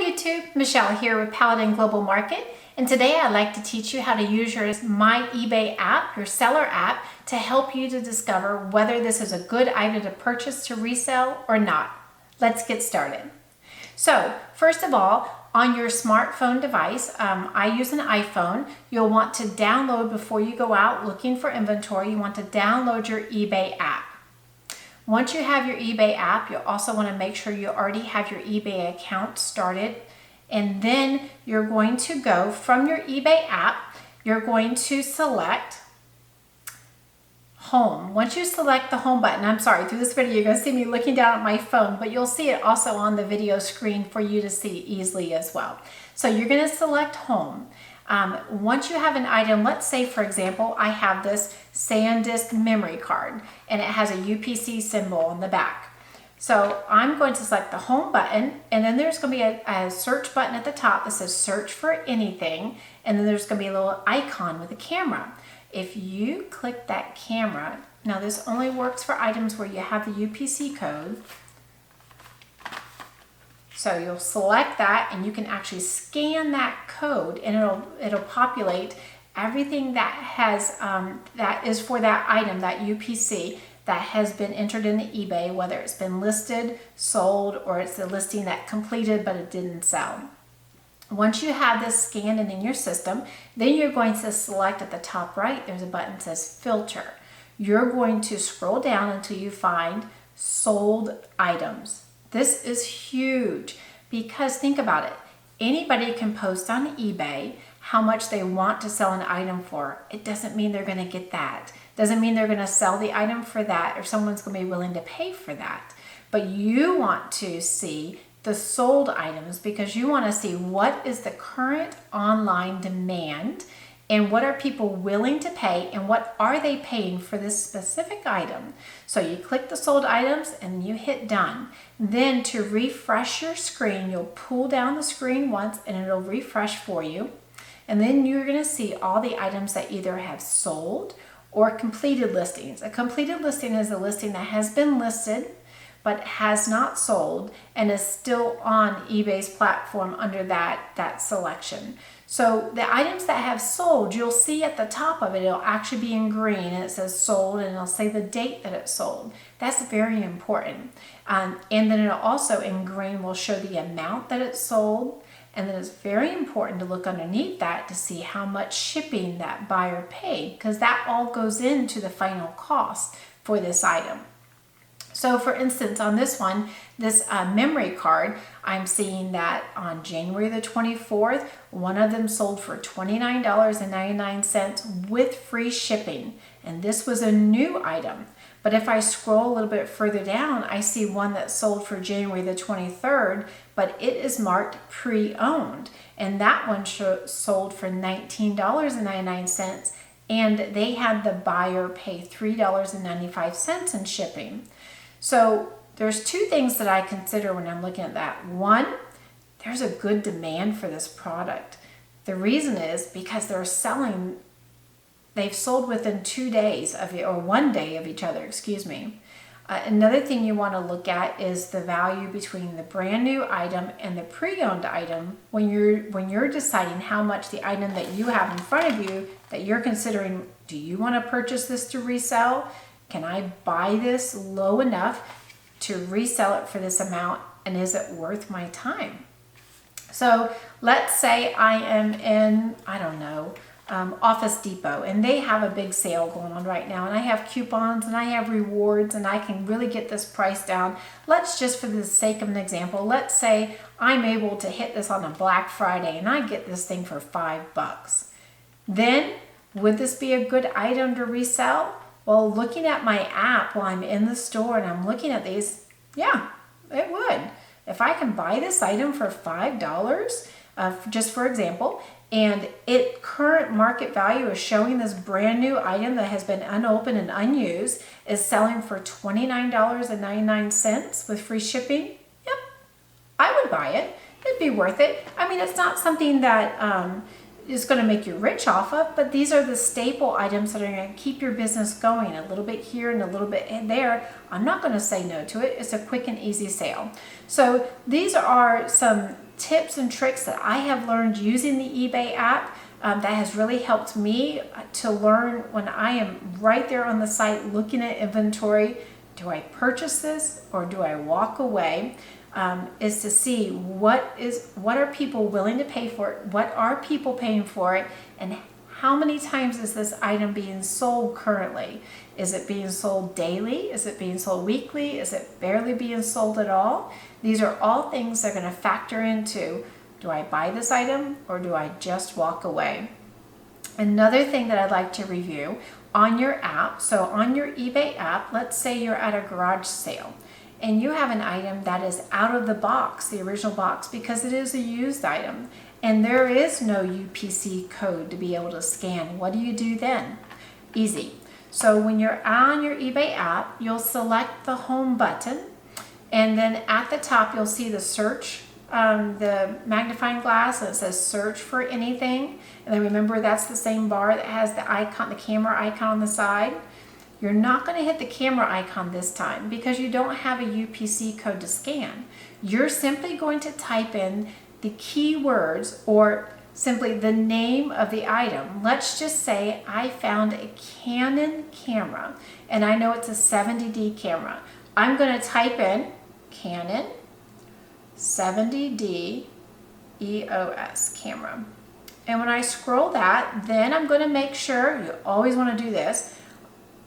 YouTube, Michelle here with Paladin Global Market, and today I'd like to teach you how to use your My eBay app, your seller app, to help you to discover whether this is a good item to purchase to resell or not. Let's get started. So first of all, on your smartphone device, I use an iPhone, you'll want to download before you go out looking for inventory, you want to download your eBay app. Once you have your eBay app, you'll also want to make sure you already have your eBay account started. And then you're going to go from your eBay app, you're going to select home. Once you select the home button, I'm sorry, through this video you're going to see me looking down at my phone, but you'll see it also on the video screen for you to see easily as well. So you're going to select home. Once you have an item, let's say for example, I have this SanDisk memory card and it has a UPC symbol on the back. So I'm going to select the home button, and then there's going to be a search button at the top that says search for anything, and then there's going to be a little icon with a camera. If you click that camera, now this only works for items where you have the UPC code. So you'll select that and you can actually scan that code and it'll populate everything that has that is for that item, that UPC, that has been entered into eBay, whether it's been listed, sold, or it's a listing that completed but it didn't sell. Once you have this scanned and in your system, then you're going to select at the top right, there's a button that says filter. You're going to scroll down until you find sold items. This is huge because think about it. Anybody can post on eBay how much they want to sell an item for. It doesn't mean they're going to get that. Doesn't mean they're going to sell the item for that or someone's going to be willing to pay for that. But you want to see the sold items because you want to see what is the current online demand and what are people willing to pay and what are they paying for this specific item. So you click the sold items and you hit done. Then to refresh your screen, you'll pull down the screen once and it'll refresh for you. And then you're going to see all the items that either have sold or completed listings. A completed listing is a listing that has been listed but has not sold and is still on eBay's platform under that selection. So the items that have sold, you'll see at the top of it, it'll actually be in green and it says sold and it'll say the date that it sold. That's very important. And then it'll also in green will show the amount that it sold. And then it's very important to look underneath that to see how much shipping that buyer paid because that all goes into the final cost for this item. So for instance, on this one, this memory card, I'm seeing that on January the 24th, one of them sold for $29.99 with free shipping. And this was a new item. But if I scroll a little bit further down, I see one that sold for January the 23rd, but it is marked pre-owned. And that one sold for $19.99. And they had the buyer pay $3.95 in shipping. So there's two things that I consider when I'm looking at that. One, there's a good demand for this product. The reason is because they've sold within 2 days or 1 day of each other, excuse me. Another thing you want to look at is the value between the brand new item and the pre-owned item when you're deciding how much the item that you have in front of you that you're considering, do you want to purchase this to resell? Can I buy this low enough to resell it for this amount, and is it worth my time? So let's say I am in, I don't know, Office Depot, and they have a big sale going on right now, and I have coupons and I have rewards and I can really get this price down. Let's just, for the sake of an example, let's say I'm able to hit this on a Black Friday and I get this thing for $5. Then would this be a good item to resell? Well, looking at my app while I'm in the store and I'm looking at these, yeah, it would. If I can buy this item for $5, just for example, and its current market value is showing this brand new item that has been unopened and unused is selling for $29.99 with free shipping, yep, I would buy it. It'd be worth it. I mean, it's not something that is going to make you rich off of, but these are the staple items that are going to keep your business going, a little bit here and a little bit there. I'm not going to say no to it. It's a quick and easy sale. So these are some tips and tricks that I have learned using the eBay app that has really helped me to learn when I am right there on the site looking at inventory. Do I purchase this or do I walk away? Is to see what are people willing to pay for it, what are people paying for it, and how many times is this item being sold currently? Is it being sold daily? Is it being sold weekly? Is it barely being sold at all? These are all things that are going to factor into, do I buy this item or do I just walk away? Another thing that I'd like to review on your app, so on your eBay app, let's say you're at a garage sale and you have an item that is out of the box, the original box, because it is a used item and there is no UPC code to be able to scan. What do you do then? Easy. So when you're on your eBay app, you'll select the home button, and then at the top you'll see the search, the magnifying glass, and it says search for anything. And then remember, that's the same bar that has the icon, the camera icon on the side. You're not going to hit the camera icon this time because you don't have a UPC code to scan. You're simply going to type in the keywords or simply the name of the item. Let's just say I found a Canon camera and I know it's a 70D camera. I'm going to type in Canon 70D EOS camera. And when I scroll that, then I'm going to make sure, you always want to do this,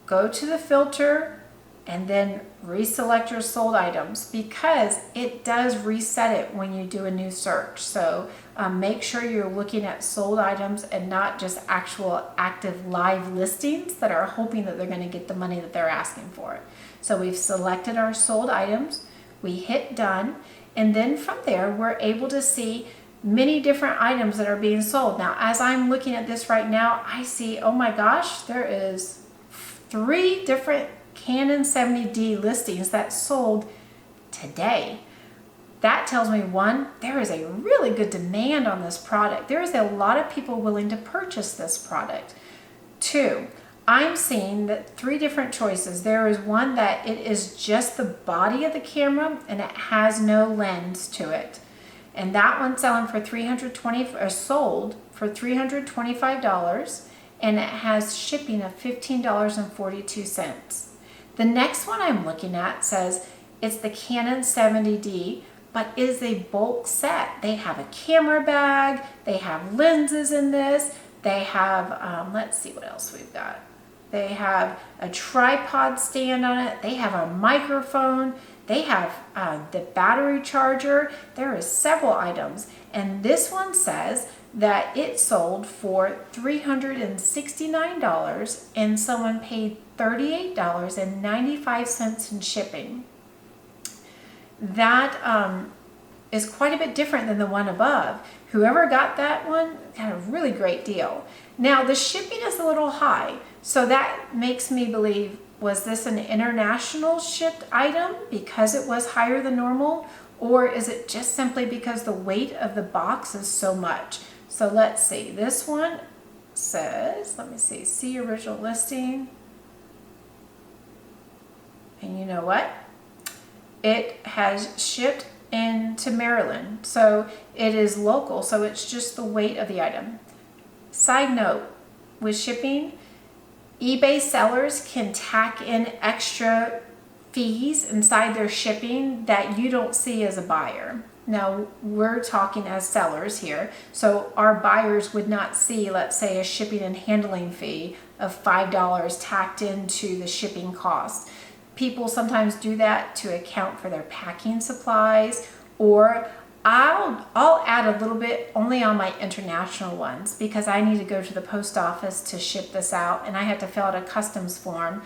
go to the filter and then reselect your sold items because it does reset it when you do a new search. So make sure you're looking at sold items and not just actual active live listings that are hoping that they're going to get the money that they're asking for it. So we've selected our sold items, we hit done, and then from there we're able to see many different items that are being sold. Now, as I'm looking at this right now, I see, oh my gosh, there is 3 different Canon 70D listings that sold today. That tells me, one, there is a really good demand on this product. There is a lot of people willing to purchase this product. 2, I'm seeing that 3 different choices. There is one that it is just the body of the camera and it has no lens to it. And that one's selling for sold for $325, and it has shipping of $15.42. The next one I'm looking at says it's the Canon 70D, but it is a bulk set. They have a camera bag, they have lenses in this, they have, let's see what else we've got. They have a tripod stand on it, they have a microphone, they have the battery charger. There is several items, and this one says that it sold for $369 and someone paid $38.95 in shipping. That is quite a bit different than the one above. Whoever got that one got a really great deal. Now the shipping is a little high, so that makes me believe, was this an international shipped item because it was higher than normal, or is it just simply because the weight of the box is so much? So let's see, this one says, let me see original listing. And you know what? It has shipped into Maryland, so it is local, so it's just the weight of the item. Side note, with shipping, eBay sellers can tack in extra fees inside their shipping that you don't see as a buyer. Now, we're talking as sellers here, so our buyers would not see, let's say, a shipping and handling fee of $5 tacked into the shipping cost. People sometimes do that to account for their packing supplies, or I'll add a little bit only on my international ones because I need to go to the post office to ship this out and I have to fill out a customs form.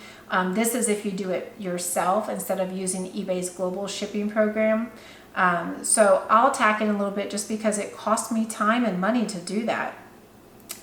This is if you do it yourself instead of using eBay's global shipping program. So I'll tack in a little bit just because it costs me time and money to do that.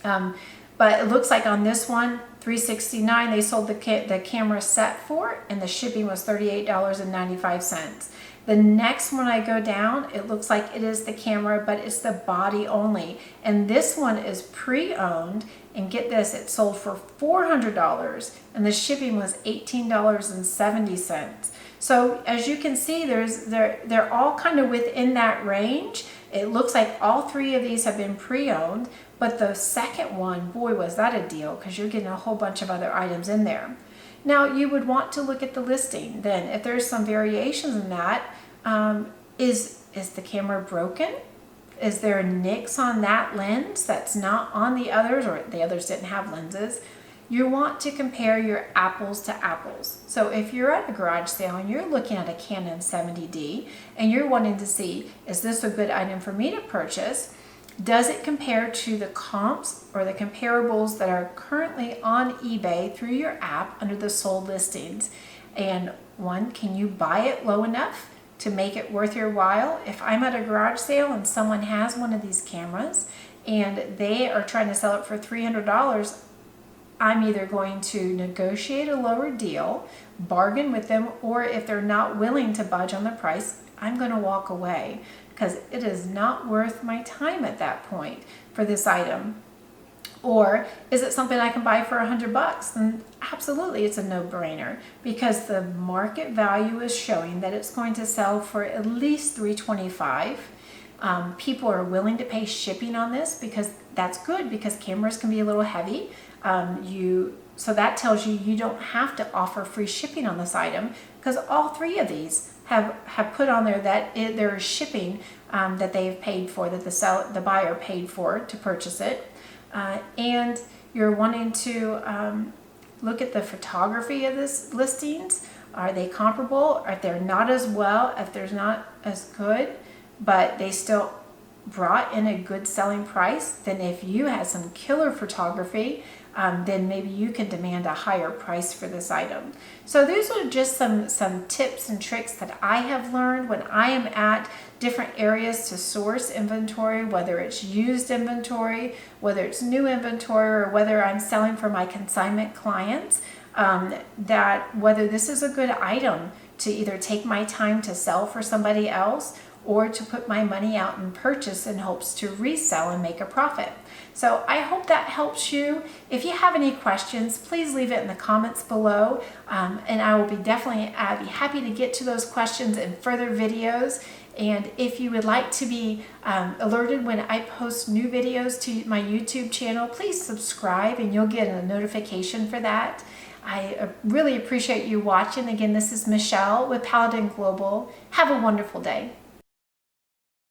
But it looks like on this one, $369, they sold the camera set for, and the shipping was $38.95. The next one I go down, it looks like it is the camera, but it's the body only. And this one is pre-owned, and get this, it sold for $400, and the shipping was $18.70. So as you can see, they're all kind of within that range. It looks like all 3 of these have been pre-owned, but the second one, boy, was that a deal, because you're getting a whole bunch of other items in there. Now, you would want to look at the listing. Then, if there's some variations in that, is the camera broken? Is there nicks on that lens that's not on the others, or the others didn't have lenses? You want to compare your apples to apples. So if you're at a garage sale and you're looking at a Canon 70D and you're wanting to see, is this a good item for me to purchase? Does it compare to the comps or the comparables that are currently on eBay through your app under the sold listings? And one, can you buy it low enough to make it worth your while? If I'm at a garage sale and someone has one of these cameras and they are trying to sell it for $300, I'm either going to negotiate a lower deal, bargain with them, or if they're not willing to budge on the price, I'm going to walk away, because it is not worth my time at that point for this item. Or is it something I can buy for $100? Then absolutely, it's a no-brainer, because the market value is showing that it's going to sell for at least $325. People are willing to pay shipping on this, because that's good, because cameras can be a little heavy. So that tells you you don't have to offer free shipping on this item, because all 3 of these have put on there that there is shipping that they've paid for, that the buyer paid for to purchase it. And you're wanting to look at the photography of this listings. Are they comparable? If they're not as well, if they're not as good, but they still brought in a good selling price, then if you had some killer photography, then maybe you can demand a higher price for this item. So those are just some tips and tricks that I have learned when I am at different areas to source inventory, whether it's used inventory, whether it's new inventory, or whether I'm selling for my consignment clients, that whether this is a good item to either take my time to sell for somebody else or to put my money out and purchase in hopes to resell and make a profit. So I hope that helps you. If you have any questions, please leave it in the comments below, and I will be happy to get to those questions in further videos. And if you would like to be alerted when I post new videos to my YouTube channel, please subscribe and you'll get a notification for that. I really appreciate you watching. Again, this is Michelle with Paladin Global. Have a wonderful day.